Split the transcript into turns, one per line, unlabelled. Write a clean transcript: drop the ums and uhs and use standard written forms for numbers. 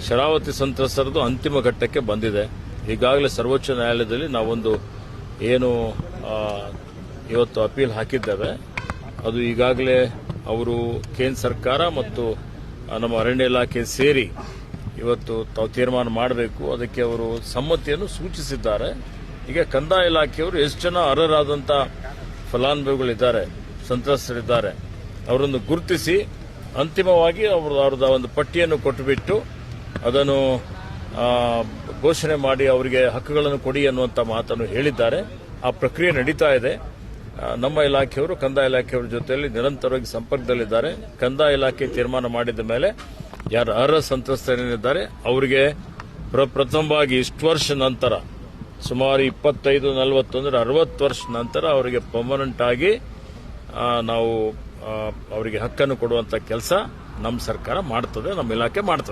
ಶರಾವತಿ ಸಂತ್ರಸ್ತರದು ಅಂತಿಮ ಘಟ್ಟಕ್ಕೆ ಬಂದಿದೆ. ಈಗಾಗಲೇ ಸರ್ವೋಚ್ಚ ನ್ಯಾಯಾಲಯದಲ್ಲಿ ನಾವೊಂದು ಏನು ಇವತ್ತು ಅಪೀಲ್ ಹಾಕಿದ್ದೇವೆ, ಅದು ಈಗಾಗಲೇ ಅವರು ಕೇಂದ್ರ ಸರ್ಕಾರ ಮತ್ತು ನಮ್ಮ ಅರಣ್ಯ ಇಲಾಖೆ ಸೇರಿ ಇವತ್ತು ತಾವು ತೀರ್ಮಾನ ಮಾಡಬೇಕು. ಅದಕ್ಕೆ ಅವರು ಸಮ್ಮತಿಯನ್ನು ಸೂಚಿಸಿದ್ದಾರೆ. ಈಗ ಕಂದಾಯ ಇಲಾಖೆಯವರು ಎಷ್ಟು ಜನ ಅರ್ಹರಾದಂಥ ಫಲಾನುಭವಿಗಳಿದ್ದಾರೆ, ಸಂತ್ರಸ್ತರಿದ್ದಾರೆ, ಅವರನ್ನು ಗುರುತಿಸಿ ಅಂತಿಮವಾಗಿ ಅವರದ ಒಂದು ಪಟ್ಟಿಯನ್ನು ಕೊಟ್ಟುಬಿಟ್ಟು ಅದನ್ನು ಘೋಷಣೆ ಮಾಡಿ ಅವರಿಗೆ ಹಕ್ಕುಗಳನ್ನು ಕೊಡಿ ಅನ್ನುವಂಥ ಮಾತನ್ನು ಹೇಳಿದ್ದಾರೆ. ಆ ಪ್ರಕ್ರಿಯೆ ನಡೀತಾ ಇದೆ. ನಮ್ಮ ಇಲಾಖೆಯವರು ಕಂದಾಯ ಇಲಾಖೆಯವರ ಜೊತೆಯಲ್ಲಿ ನಿರಂತರವಾಗಿ ಸಂಪರ್ಕದಲ್ಲಿದ್ದಾರೆ. ಕಂದಾಯ ಇಲಾಖೆ ತೀರ್ಮಾನ ಮಾಡಿದ ಮೇಲೆ ಯಾರು ಅರ್ಹ ಸಂತ್ರಸ್ತರೇನಿದ್ದಾರೆ ಅವರಿಗೆ ಪ್ರಥಮವಾಗಿ ಇಷ್ಟು ವರ್ಷ ನಂತರ ಸುಮಾರು 25-40 ಅಂದ್ರೆ 60 ವರ್ಷ ನಂತರ ಅವರಿಗೆ ಪರ್ಮನೆಂಟ್ ಆಗಿ ನಾವು ಅವರಿಗೆ ಹಕ್ಕನ್ನು ಕೊಡುವಂತ ಕೆಲಸ ನಮ್ಮ ಸರ್ಕಾರ ಮಾಡ್ತದೆ, ನಮ್ಮ ಇಲಾಖೆ ಮಾಡ್ತದೆ.